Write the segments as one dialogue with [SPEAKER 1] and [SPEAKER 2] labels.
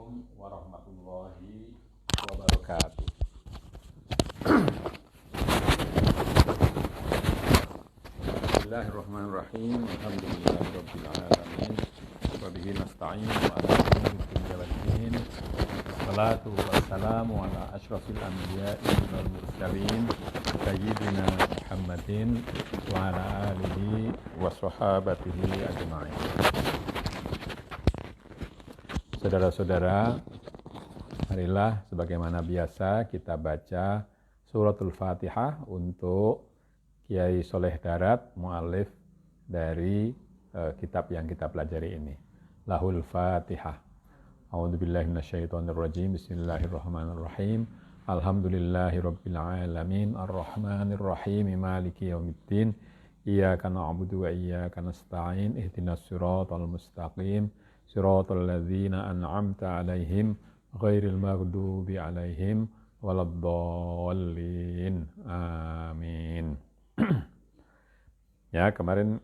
[SPEAKER 1] Assalamualaikum warahmatullahi wabarakatuh. Bismillahirrahmanirrahim. Alhamdulillahirabbil alamin. Wa bihi nasta'in ala umuri dunya waddin. Wassalatu wassalamu ala asyrafil anbiya'i wal mursalin sayyidina Muhammadin wa ala alihi wa sahabatihi ajma'in. Saudara-saudara, marilah sebagaimana biasa kita baca suratul Fatihah untuk Kiai Soleh Darat, mu'alif dari kitab yang kita pelajari ini. Lahul Fatihah. A'udzubillahi minasyaitonirrajim. Bismillahirrahmanirrahim. Alhamdulillahirabbil alamin, arrahmanirrahim, maliki yaumiddin. Iyyaka na'budu wa iyyaka nasta'in. Ihdinas siratal mustaqim. Siratal ladzina an'amta 'alaihim ghairil maghdubi 'alaihim waladdallin. Amin. Ya, kemarin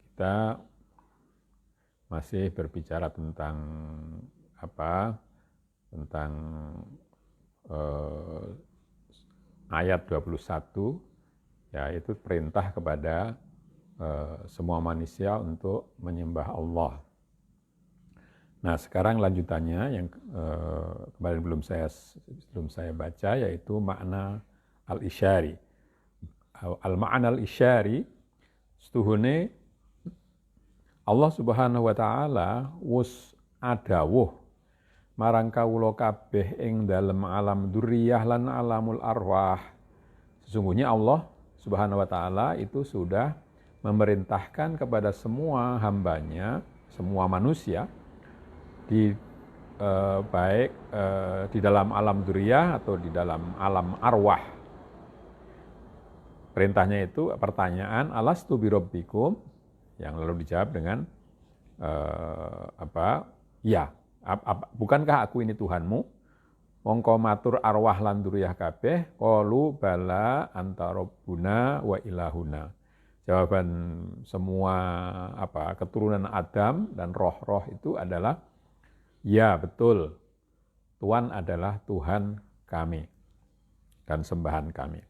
[SPEAKER 1] kita masih berbicara tentang apa? Tentang ayat 21, yaitu perintah kepada semua manusia untuk menyembah Allah. Nah, sekarang lanjutannya yang kemarin belum saya baca, yaitu makna al-isyari. Al-ma'na al-isyari setuhune Allah Subhanahu wa taala wus adawuh marang kawula kabeh ing dalem alam dzurriyyah lan alamul arwah. Sesungguhnya Allah Subhanahu wa taala itu sudah memerintahkan kepada semua hambanya, semua manusia, baik di dalam alam dzurriyyah atau di dalam alam arwah. Perintahnya itu pertanyaan, alastu birabbikum, yang lalu dijawab dengan ya, bukankah aku ini Tuhanmu? Mongko matur arwah lan dzurriyyah kabeh, qalu bala anta rabbuna wa ilahuna. Jawaban semua keturunan Adam dan roh-roh itu adalah ya, betul, Tuhan adalah Tuhan kami dan sembahan kami.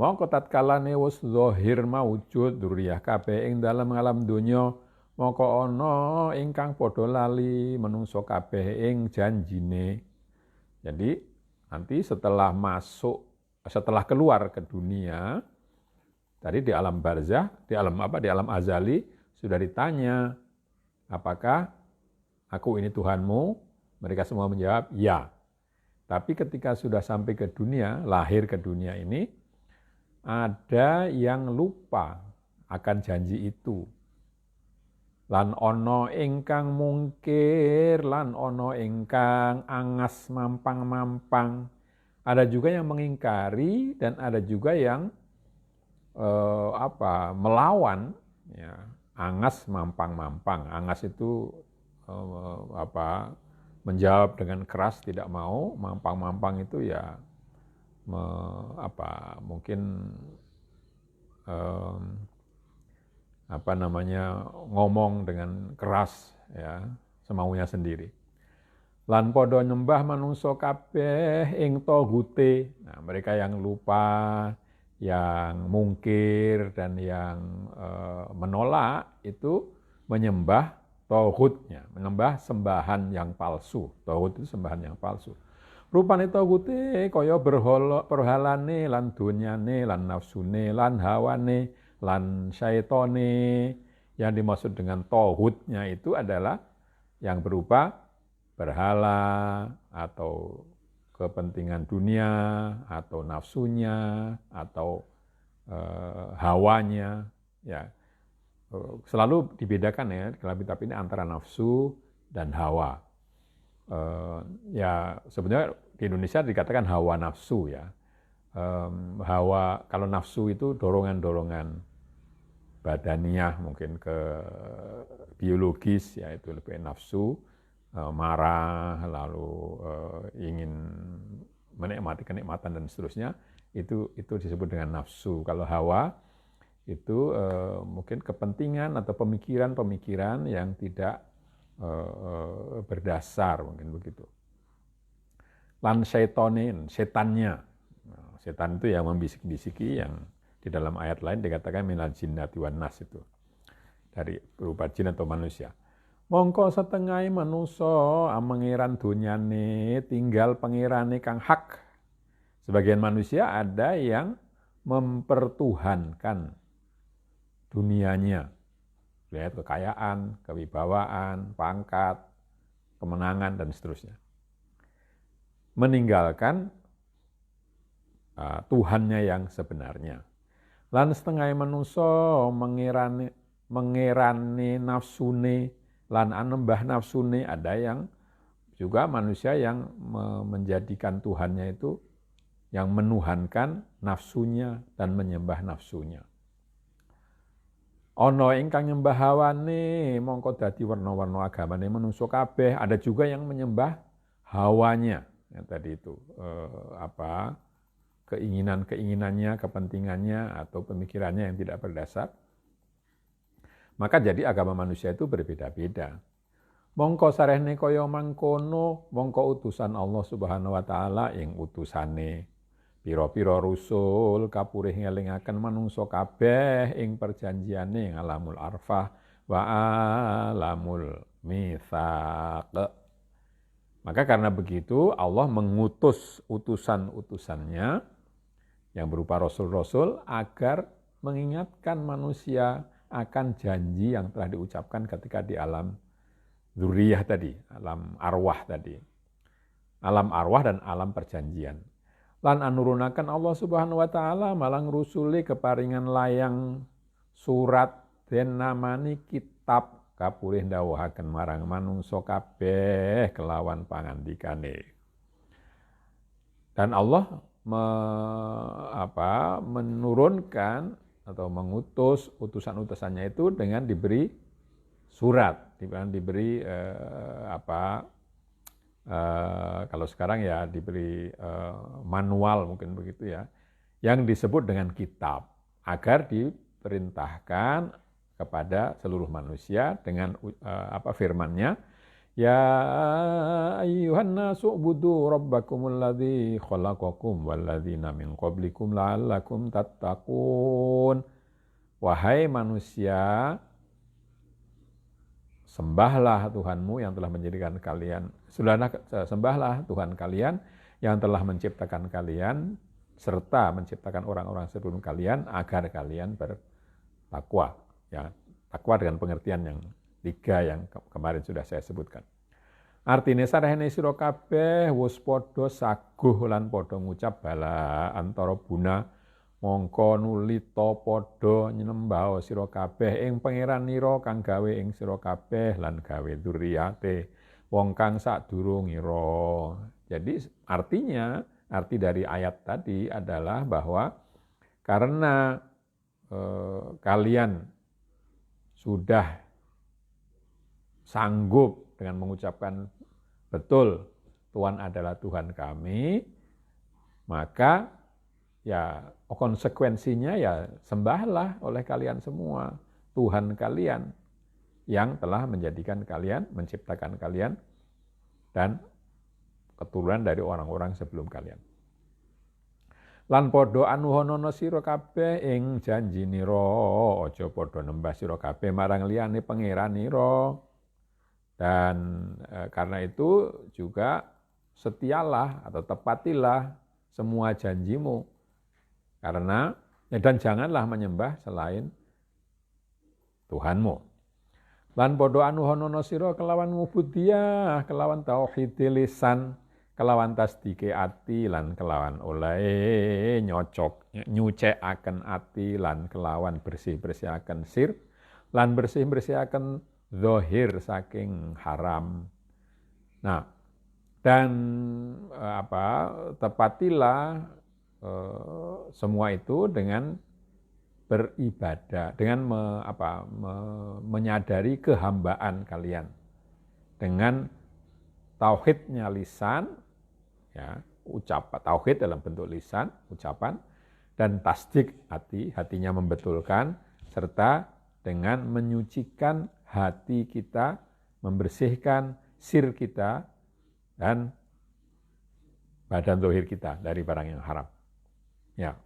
[SPEAKER 1] Mongko tatkalane wis zahir maujud dzurriyyah kabeh ing dalem alam donya, mongko ana ingkang padha lali menungso kabeh ing janjine. Jadi nanti setelah keluar ke dunia, tadi di alam barzah, di alam azali sudah ditanya, apakah aku ini Tuhanmu? Mereka semua menjawab, ya. Tapi ketika sudah sampai ke dunia, lahir ke dunia ini, ada yang lupa akan janji itu. Lan ono ingkang mungkir, lan ono ingkang angas mampang-mampang. Ada juga yang mengingkari dan ada juga yang melawan, ya. Angas mampang-mampang. Angas itu menjawab dengan keras, tidak mau. Mampang-mampang itu ya mungkin ngomong dengan keras, ya, semaunya sendiri. Lan padha nyembah manungsa kabeh ing togute. Nah, mereka yang lupa, yang mungkir dan yang menolak itu menyembah tauhidnya, menyembah sembahan yang palsu. Tauhid itu sembahan yang palsu. Rupane tauhite kaya berhalane lan dunyane lan nafsune lan hawane lan syaitone. Yang dimaksud dengan tauhidnya itu adalah yang berupa berhala atau kepentingan dunia atau nafsunya atau hawanya, ya. Selalu dibedakan, ya, dalam kitab ini antara nafsu dan hawa. Ya, sebenarnya di Indonesia dikatakan hawa nafsu, ya. Hawa, kalau nafsu itu dorongan-dorongan badaniah, mungkin ke biologis, ya, itu lebih nafsu, marah, lalu ingin menikmati kenikmatan dan seterusnya, itu disebut dengan nafsu. Kalau hawa itu mungkin kepentingan atau pemikiran-pemikiran yang tidak berdasar, mungkin begitu. Lan syaitonin, setannya. Nah, setan itu yang membisik-bisiki, yang di dalam ayat lain dikatakan minal jinnati wan nas, itu dari berupa jin atau manusia. Mongko setengah manusia mengiran dunyane tinggal pengirane kang hak. Sebagian manusia ada yang mempertuhankan dunianya, lihat kekayaan, kewibawaan, pangkat, kemenangan dan seterusnya. Meninggalkan Tuhannya yang sebenarnya. Lan setengah manusia mengirani nafsune, lan anembah nafsune, ada yang juga manusia yang menjadikan Tuhannya itu yang menuhankan nafsunya dan menyembah nafsunya. Ono ingkang nyembah hawane mongko dadi warna-warna agamane manungsa kabeh, ada juga yang menyembah hawanya. Ya, tadi itu keinginannya, kepentingannya atau pemikirannya yang tidak berdasar. Maka jadi agama manusia itu berbeda-beda. Mongko sarehne kaya mangkono, mongko utusan Allah Subhanahu wa taala ing utusane pira-pira rusul kapurih ngelingaken manungsa kabeh ing perjanjiane ing alamul arfah wa alamul mitsaq. Maka karena begitu Allah mengutus utusan-utusannya yang berupa rasul-rasul agar mengingatkan manusia akan janji yang telah diucapkan ketika di alam dzurriyah tadi, alam arwah tadi. Alam arwah dan alam perjanjian. Lan anurunakan Allah Subhanahu wa taala malang rusuli keparingan layang surat den namani kitab kapurih ndawuhaken marang manungsa kabeh kelawan pangandikane. Dan Allah menurunkan atau mengutus utusan-utusannya itu dengan diberi surat, diberi kalau sekarang ya diberi manual mungkin begitu ya, yang disebut dengan kitab, agar diperintahkan kepada seluruh manusia dengan firman-Nya, ya ayyuhan nasu ubudu rabbakumul ladzi khalaqakum wal ladzina min qablikum la'allakum tattaqun. Wahai manusia, sembahlah Tuhanmu yang telah menjadikan kalian, sembahlah Tuhan kalian yang telah menciptakan kalian serta menciptakan orang-orang sebelum kalian agar kalian bertakwa. Ya, takwa dengan pengertian yang 3 yang kemarin sudah saya sebutkan. Artine sarehne sira kabeh wis padha saguh lan padha ngucap bala antara buna mongko nulita padha nyembah sira kabeh ing pangeranira kang gawe ing sira kabeh lan gawe dzurriyyate wong kang sadurungira. Jadi arti dari ayat tadi adalah bahwa karena kalian sudah sanggup dengan mengucapkan betul Tuhan adalah Tuhan kami, maka ya konsekuensinya ya sembahlah oleh kalian semua Tuhan kalian yang telah menjadikan kalian, menciptakan kalian dan keturunan dari orang-orang sebelum kalian. Lan padha anuhanana sira kabeh ing janjinira, aja padha nembah sira kabeh marang liyane pangeranira. Dan karena itu juga setialah atau tepatilah semua janjimu. Karena dan janganlah menyembah selain Tuhanmu. Lan padha anuhanana sira kelawan ngubudiyah, kelawan tauhid lisan, kelawan tasdike ati lan kelawan oleh nyucekaken ati lan kelawan bersih-bersihaken sir lan bersih-bersihaken zahir saking haram. Nah, dan tepatilah semua itu dengan beribadah, dengan menyadari kehambaan kalian dengan tauhidnya lisan, ya, tauhid dalam bentuk lisan, ucapan, dan tasdik hatinya membetulkan, serta dengan menyucikan hati kita membersihkan sir kita dan badan zahir kita dari barang yang haram. Ya.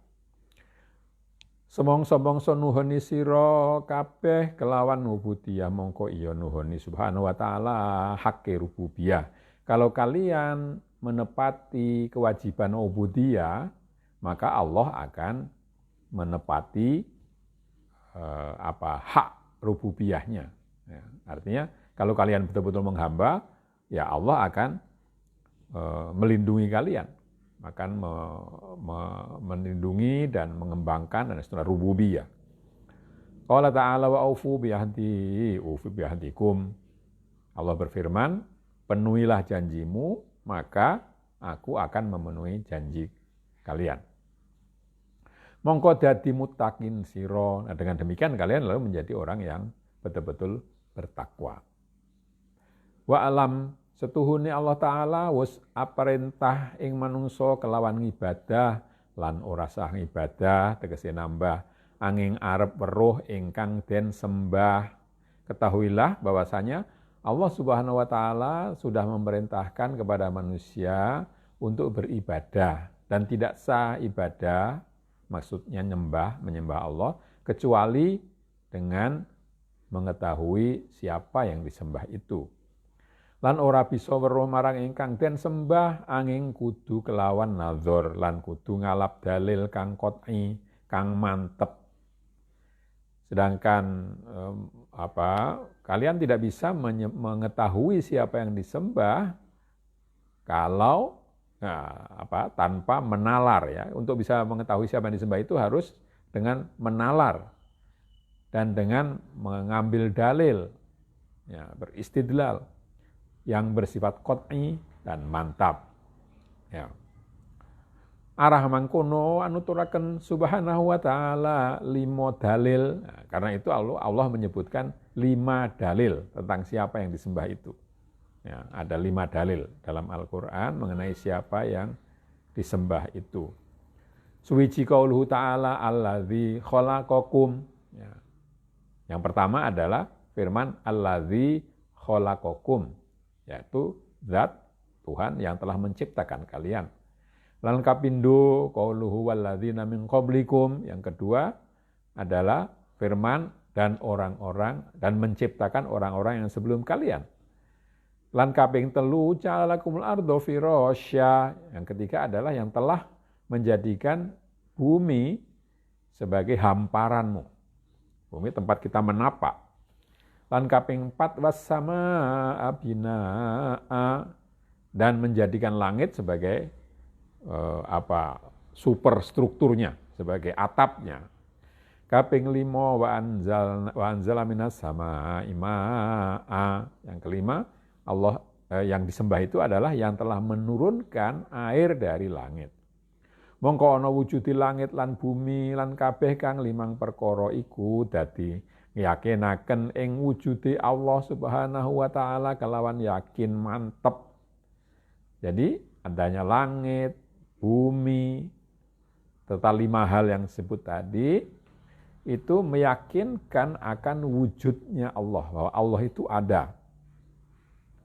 [SPEAKER 1] Semongso-mongso nuhoni sira kabeh kelawan ubudiyah mongko iya nuhoni subhanahu wa ta'ala haqqi rububiyah. Kalau kalian menepati kewajiban ubudiyah, maka Allah akan menepati hak rububiyahnya. Ya, artinya kalau kalian betul-betul menghamba, ya Allah akan melindungi kalian, akan melindungi dan mengembangkan dan setelah rububiyah. Qala ta'ala wa aufu bi'ahdi ufi bi'ahdikum. Allah berfirman, penuhilah janjimu, maka aku akan memenuhi janji kalian. Mongko dadi muttaqin sira. Nah, dengan demikian kalian lalu menjadi orang yang betul-betul bertakwa. Wa alam setuhune Allah Ta'ala wis aparentah ing manungsa kelawan ibadah lan ora sah ibadah tegese nambah angin arep weruh ingkang den sembah. Ketahuilah bahwasanya Allah Subhanahu wa Ta'ala sudah memerintahkan kepada manusia untuk beribadah dan tidak sah ibadah, maksudnya menyembah Allah kecuali dengan mengetahui siapa yang disembah itu. Lan ora bisa weruh marang ingkang den sembah angin kudu kelawan nazar lan kudu ngalap dalil kang qot'i kang mantep. Sedangkan kalian tidak bisa mengetahui siapa yang disembah kalau tanpa menalar ya. Untuk bisa mengetahui siapa yang disembah itu harus dengan menalar dan dengan mengambil dalil ya, beristidlal yang bersifat qot'i dan mantap. Ya. Arah mangkono anuturaken subhanahu wa ta'ala 5 dalil. Nah, karena itu Allah menyebutkan 5 dalil tentang siapa yang disembah itu. Ya, ada 5 dalil dalam Al-Quran mengenai siapa yang disembah itu. Suwiji qauluhu ta'ala alladzi khalaqakum. Ya. Yang pertama adalah firman alladzi khalaqakum, yaitu zat Tuhan yang telah menciptakan kalian. Lan kapindo qauluhu walladzina min qablikum. Yang kedua adalah firman dan orang-orang dan menciptakan orang-orang yang sebelum kalian. Lan kaping telu ja'alakumul ardo firasya. Yang ketiga adalah yang telah menjadikan bumi sebagai hamparanmu. Bumi tempat kita menapak. Lan kaping 4 wassama abinaa dan menjadikan langit sebagai superstrukturnya, sebagai atapnya. Kaping 5 wa anzala minas samaa'i maa'a. Yang kelima, Allah yang disembah itu adalah yang telah menurunkan air dari langit. Mongko ana wujudi langit lan bumi lan kabeh kang 5 perkara iku dadi yakinaken ing wujude Allah Subhanahu wa Ta'ala kelawan yakin mantep. Jadi adanya langit, bumi, serta 5 hal yang disebut tadi itu meyakinkan akan wujudnya Allah, bahwa Allah itu ada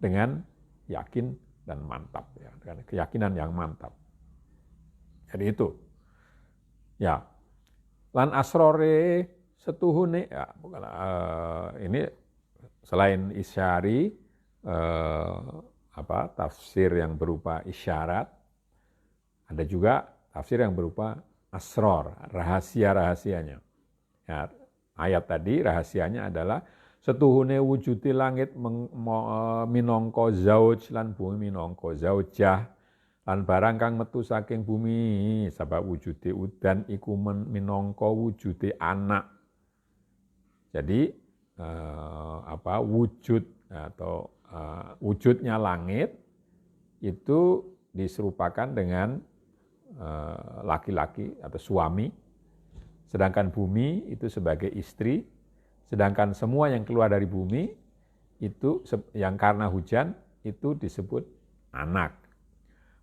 [SPEAKER 1] dengan yakin dan mantap, ya, dengan keyakinan yang mantap. Jadi itu, ya. Lan asrore setuhune, ya, bukan, ini selain isyari, tafsir yang berupa isyarat, ada juga tafsir yang berupa asror, rahasia-rahasianya. Ya, ayat tadi rahasianya adalah setuhune wujudi langit minangka zauj lan bumi minangka zaujah lan barang kang metu saking bumi sebab wujude udan iku minangka wujude anak. Jadi wujud atau wujudnya langit itu diserupakan dengan laki-laki atau suami, sedangkan bumi itu sebagai istri, sedangkan semua yang keluar dari bumi itu yang karena hujan itu disebut anak.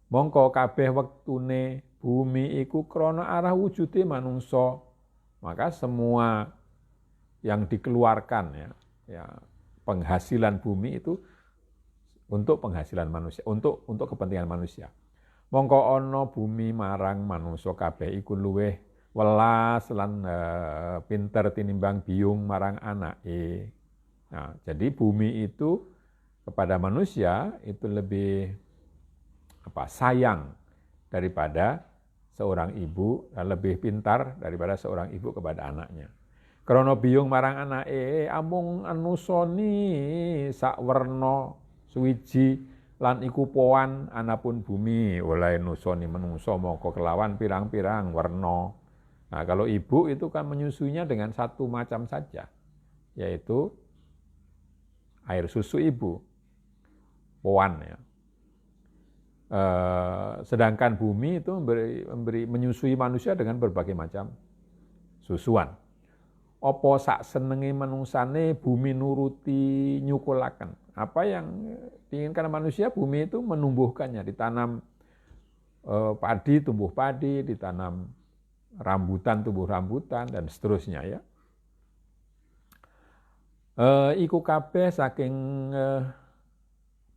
[SPEAKER 1] Mongko kabeh wektune bumi iku krana arah wujude manungsa, maka semua yang dikeluarkan ya penghasilan bumi itu untuk penghasilan manusia, untuk kepentingan manusia. Mongko ana bumi marang manungsa kabeh iku luweh welas lan pinter tinimbang biyung marang anake. Nah, jadi bumi itu kepada manusia itu lebih sayang daripada seorang ibu, dan lebih pintar daripada seorang ibu kepada anaknya. Krana biyung marang anake amung anusoni sak werna suwiji lan iku poan anapun bumi oleh nusoni menungso moko kelawan pirang-pirang werna. Nah, kalau ibu itu kan menyusuinya dengan satu macam saja, yaitu air susu ibu, poan ya. Sedangkan bumi itu menyusui manusia dengan berbagai macam susuan. Apa sak senenge manungsane bumi nuruti nyukulaken. Apa yang diinginkan manusia, bumi itu menumbuhkannya, ditanam padi tumbuh padi, ditanam rambutan tumbuh rambutan dan seterusnya ya. Iku kabeh saking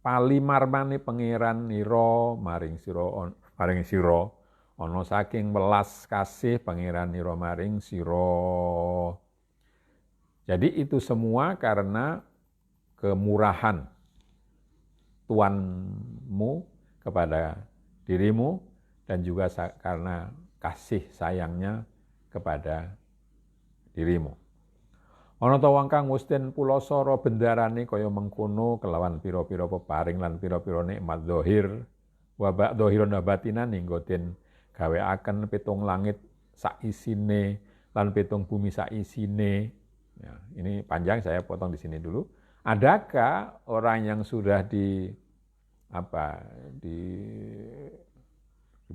[SPEAKER 1] palimarmane pangeran nira maring sira ana saking welas kasih pangeran nira maring sira. Jadi itu semua karena kemurahan Tuanmu kepada dirimu dan juga karena kasih sayangnya kepada dirimu. Ana ta wong kang wis den pulasara bendarane kaya mengkono kelawan pira-pira peparing lan pira-pira nikmat zahir wa ba'dhahirun batinan hingga den gaweaken pitung langit sak isine lan pitung bumi sak isine. Ya, ini panjang, saya potong di sini dulu. Adakah orang yang sudah di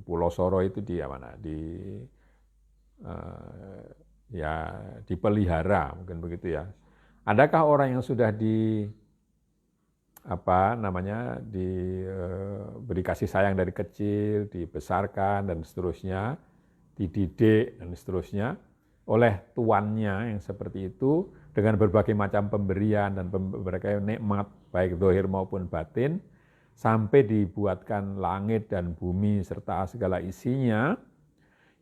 [SPEAKER 1] Pulau Soro itu dipelihara mungkin begitu ya. Adakah orang yang sudah diberi kasih sayang dari kecil, dibesarkan dan seterusnya, dididik dan seterusnya oleh tuannya yang seperti itu dengan berbagai macam pemberian dan berbagai nikmat baik zahir maupun batin sampai dibuatkan langit dan bumi serta segala isinya.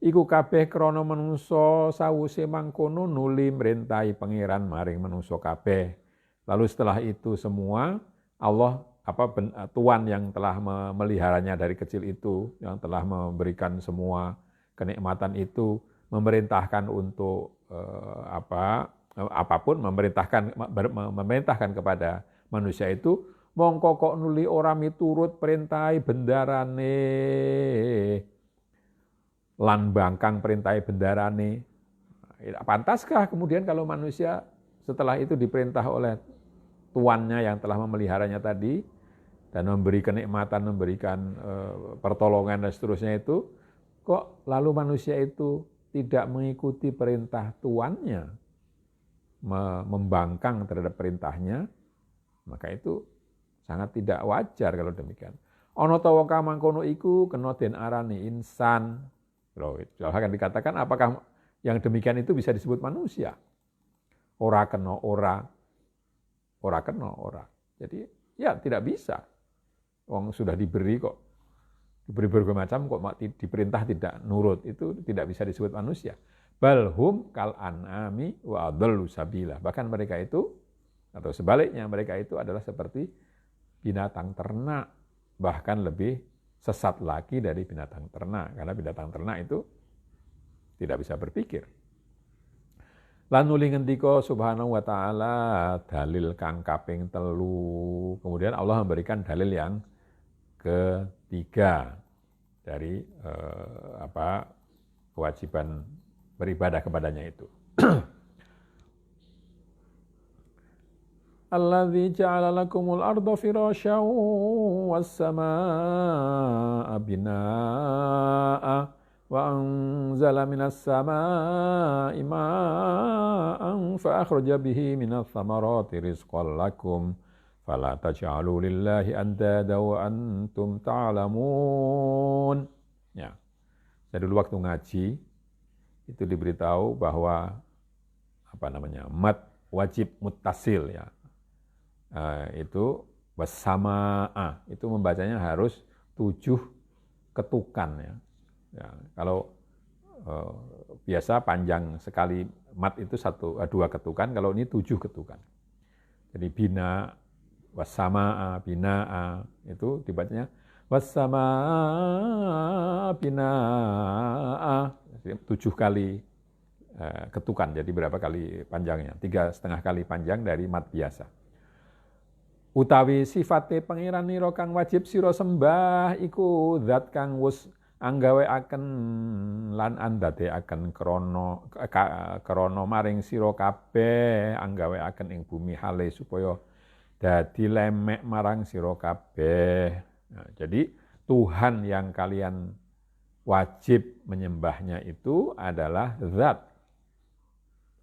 [SPEAKER 1] Iku kabeh krana manungsa sawuse mangkono nuli mrentahi pangeran maring manungsa kabeh. Lalu setelah itu semua Allah Tuhan yang telah memeliharanya dari kecil itu, yang telah memberikan semua kenikmatan itu, memerintahkan untuk apapun, memerintahkan kepada manusia itu, mongko kok nuli ora miturut perintahe bendarane lan bangkang perintahe bendarane. Pantaskah kemudian kalau manusia setelah itu diperintah oleh tuannya yang telah memeliharanya tadi dan memberi kenikmatan, memberikan pertolongan dan seterusnya itu, kok lalu manusia itu tidak mengikuti perintah tuannya, membangkang terhadap perintahnya, maka itu sangat tidak wajar kalau demikian. Ana ta wong kang mangkono iku kena den arani insan. Loh, akan dikatakan apakah yang demikian itu bisa disebut manusia? Ora kena ora. Jadi ya tidak bisa. Wong sudah diberi berbagai macam kok diperintah tidak nurut, itu tidak bisa disebut manusia. Balhum kal an'ami wa adallu sabila. Bahkan mereka itu atau sebaliknya mereka itu adalah seperti binatang ternak, bahkan lebih sesat lagi dari binatang ternak karena binatang ternak itu tidak bisa berpikir. Lan nuli ngendika subhanahu wa ta'ala dalil kang kaping 3. Kemudian Allah memberikan dalil yang ketiga dari kewajiban beribadah kepadanya itu. Alladzi ja'ala lakumul arda firasyan was samaa'a binaa'a wa anzala minas samaa'i maa'an fa akhraja bihi minats thamarati rizqan lakum fala taj'alu lillahi andada wa antum ta'lamun. Ya. Saya dulu waktu ngaji itu diberitahu bahwa mat wajib muttasil ya. itu wassamaa, itu membacanya harus 7 ketukan ya. Ya, kalau biasa panjang sekali mat itu 2 ketukan, kalau ini 7 ketukan. Jadi bina, wassamaa, binaa, itu dibacanya wassamaa, binaa, 7 kali ketukan. Jadi berapa kali panjangnya? 3,5 kali panjang dari mat biasa. Utawi sifate pangeran nira kang wajib sira sembah iku zat kang wus anggaweaken lan andadekaken krana maring sira kabeh, anggaweaken ing bumi hale supaya dadi lemek marang sira kabeh. Nah, jadi Tuhan yang kalian wajib menyembahnya itu adalah zat,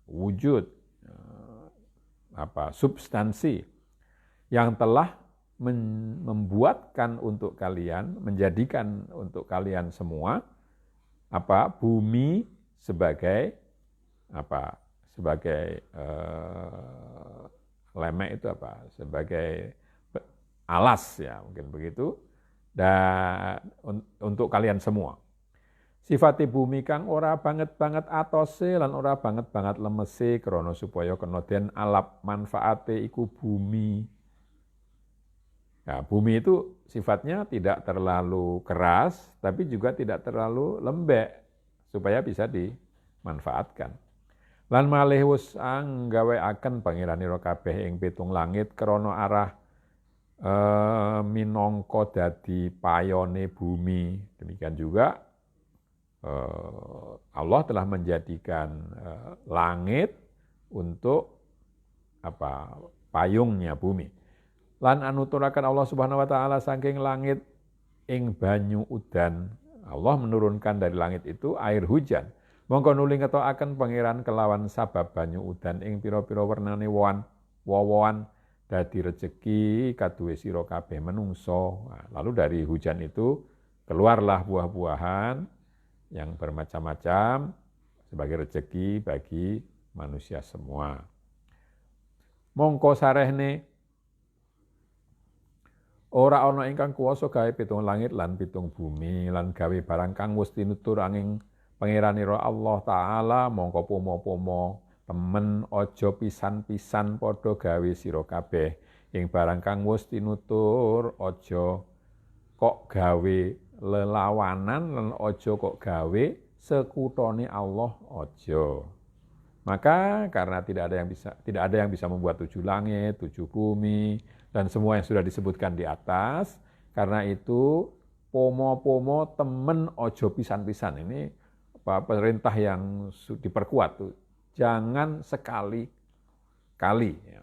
[SPEAKER 1] wujud, substansi yang telah membuatkan untuk kalian, menjadikan untuk kalian semua bumi sebagai lemek itu sebagai alas ya, mungkin begitu, dan untuk kalian semua. Sifati bumi kang ora banget-banget atose lan ora banget-banget lemese krana supaya kena den alap manfaate iku bumi. Nah, bumi itu sifatnya tidak terlalu keras, tapi juga tidak terlalu lembek, supaya bisa dimanfaatkan. Lan malih wus anggaweaken pangeranira kabeh ing 7 langit krana arah minangka dadi payone bumi. Demikian juga Allah telah menjadikan langit untuk payungnya bumi. Lan anuturaken Allah Subhanahu wa taala saking langit ing banyu udan. Allah menurunkan dari langit itu air hujan. Mongko nuli ngetokaken pangeran kelawan sabab banyu udan ing pira-pira wernane wowoan dadi rejeki kaduwe sira kabeh menungso. Nah, lalu dari hujan itu keluarlah buah-buahan yang bermacam-macam sebagai rejeki bagi manusia semua. Mongko sarehne ora ana ingkang kuwasa gawe 7 langit lan 7 bumi lan gawe barang kang wis tinutur angin pangeranira Allah taala, mongko pomo-pomo temen aja pisan-pisan padha gawe sira kabeh ing barang kang wis tinutur, aja kok gawe lelawanan lan aja kok gawe sekutone Allah, aja. Maka karena tidak ada yang bisa membuat 7 langit, 7 bumi, dan semua yang sudah disebutkan di atas, karena itu pomo-pomo temen ojo pisan-pisan. Ini perintah yang diperkuat tuh. Jangan sekali-kali, ya.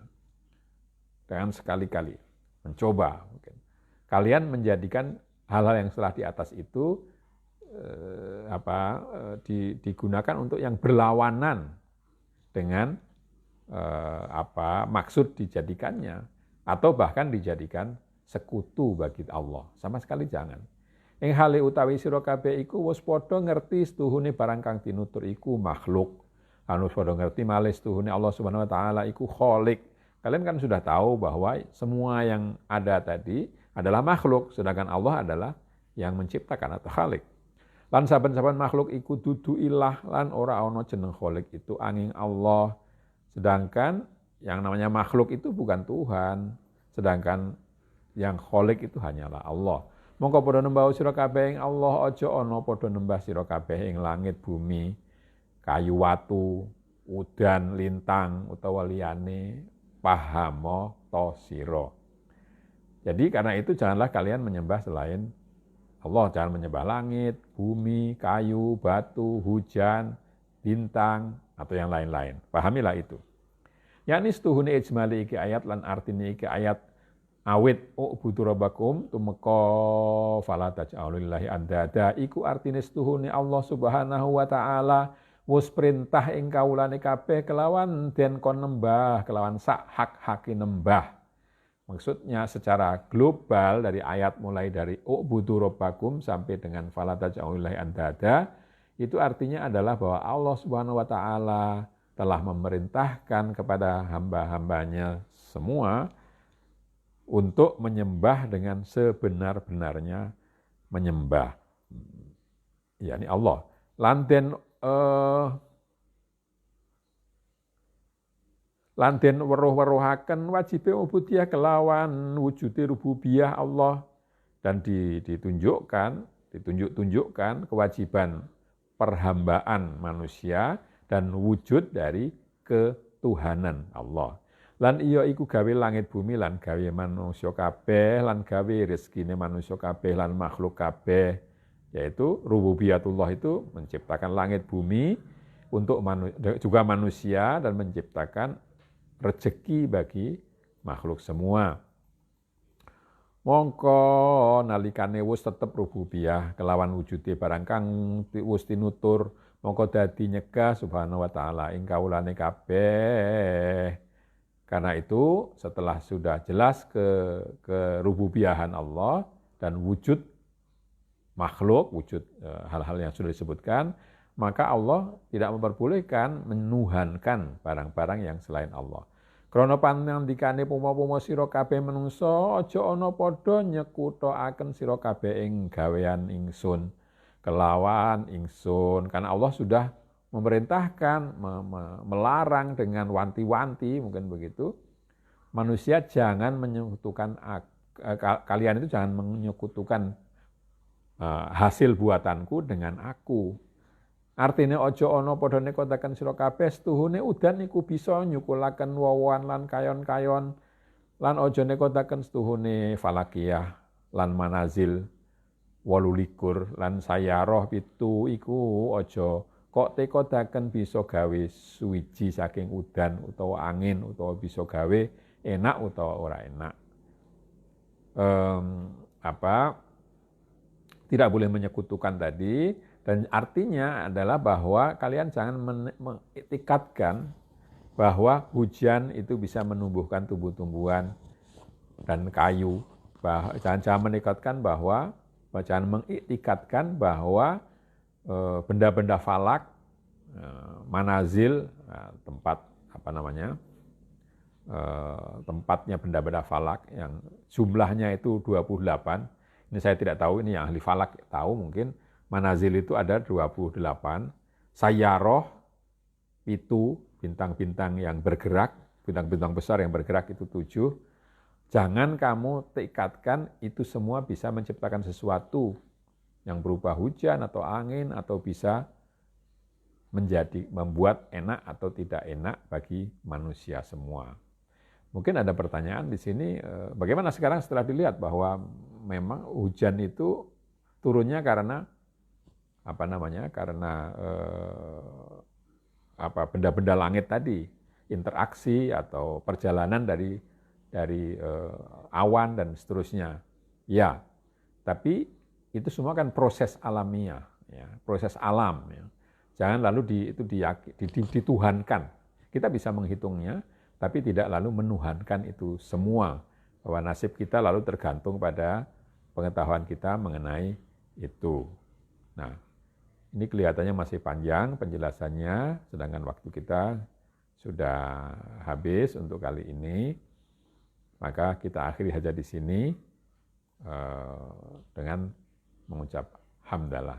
[SPEAKER 1] Jangan sekali-kali mencoba. Mungkin. Kalian menjadikan hal-hal yang setelah di atas itu digunakan untuk yang berlawanan dengan maksud dijadikannya. Atau bahkan dijadikan sekutu bagi Allah. Sama sekali jangan. Ing hale utawi sira kabeh iku wis padha ngerti setuhune barang kang tinutur iku makhluk. Lan wis padha ngerti malih setuhune Allah Subhanahu wa taala iku khalik. Kalian kan sudah tahu bahwa semua yang ada tadi adalah makhluk, sedangkan Allah adalah yang menciptakan atau khalik. Lan saben-saben makhluk iku dudu ilah lan ora ana jeneng khalik itu angin Allah. Sedangkan yang namanya makhluk itu bukan Tuhan, sedangkan yang kholik itu hanyalah Allah. Mongko padha nembah sira kabeh ing Allah, aja ana padha nembah sira kabeh ing langit bumi, kayu watu, udan, lintang utawa liyane pahamo to sira. Jadi karena itu janganlah kalian menyembah selain Allah, jangan menyembah langit, bumi, kayu, batu, hujan, bintang atau yang lain-lain. Pahamilah itu. yakni setuhune ijmali iki ayat lan artine iki ayat awit ubudu rabbakum tumeka fala taj'alulillahi andada iku artine setuhune Allah Subhanahu wa taala wis perintah ing kawulane kabeh kelawan den kon nembah kelawan sak hak-hake nembah. Maksudnya secara global dari ayat mulai dari ubudu rabbakum sampai dengan fala taj'alulillahi andada itu artinya adalah bahwa Allah Subhanahu wa taala telah memerintahkan kepada hamba-hambanya semua untuk menyembah dengan sebenar-benarnya menyembah. yakni Allah. Lan den weruh-weruhaken wajibe ubudiyah kelawan wujude rububiyah Allah dan ditunjukkan kewajiban perhambaan manusia dan wujud dari ketuhanan Allah. Lan iya iku gawe langit bumi lan gawe manusia kabeh lan gawe rezekine manusia kabeh lan makhluk kabeh, yaitu rububiyatullah itu menciptakan langit bumi untuk juga manusia dan menciptakan rezeki bagi makhluk semua. Mongko nalikane wis tetep rububiyah kelawan wujude barang kang wis tinutur, mongko dadi nyegah subhanahu wa ta'ala ing kawulane kabeh. Karena itu setelah sudah jelas kerububiyahan Allah dan wujud makhluk, wujud hal-hal yang sudah disebutkan, maka Allah tidak memperbolehkan menuhankan barang-barang yang selain Allah. Krana panandikane puma-puma sira kabeh menungso aja ana padha nyekuthaken sira kabeh ing gawean ingsun kelawan ingsun, karena Allah sudah memerintahkan, melarang dengan wanti-wanti, mungkin begitu. Manusia jangan menyekutukan, kalian itu jangan menyekutukan hasil buatanku dengan aku. Artinya ojo ono padha nekotaken sira kabeh setuhune udan iku bisa nyukulaken wawan lan kayon-kayon, lan ojo nekotaken setuhune falakiyah lan manazil 28 lan sayaroh 7 iku ojo kok tekodaken bisa gawe suwiji saking udan utawa angin utawa bisa gawe enak utawa ora enak. Tidak boleh menyekutukan tadi, dan artinya adalah bahwa kalian jangan mengitikadkan bahwa hujan itu bisa menumbuhkan tumbuh-tumbuhan dan kayu. Jangan mengitikadkan bahwa benda-benda falak, manazil, tempat tempatnya benda-benda falak yang jumlahnya itu 28. Ini saya tidak tahu, ini yang ahli falak tahu mungkin. Manazil itu ada 28. Sayaroh itu bintang-bintang yang bergerak, bintang-bintang besar yang bergerak itu 7. Jangan kamu tikatkan itu semua bisa menciptakan sesuatu yang berupa hujan atau angin atau bisa membuat enak atau tidak enak bagi manusia semua. Mungkin ada pertanyaan di sini, bagaimana sekarang setelah dilihat bahwa memang hujan itu turunnya karena benda-benda langit tadi, interaksi atau perjalanan dari awan dan seterusnya. Ya, tapi itu semua kan proses alamiah, ya, proses alam. Ya. Jangan lalu dituhankan. Kita bisa menghitungnya, tapi tidak lalu menuhankan itu semua. Bahwa nasib kita lalu tergantung pada pengetahuan kita mengenai itu. Nah, ini kelihatannya masih panjang penjelasannya, sedangkan waktu kita sudah habis untuk kali ini. Maka kita akhiri saja di sini dengan mengucap hamdalah.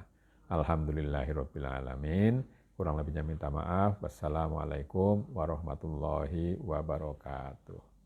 [SPEAKER 1] Alhamdulillahirabbil alamin. Kurang lebihnya minta maaf. Wassalamualaikum warahmatullahi wabarakatuh.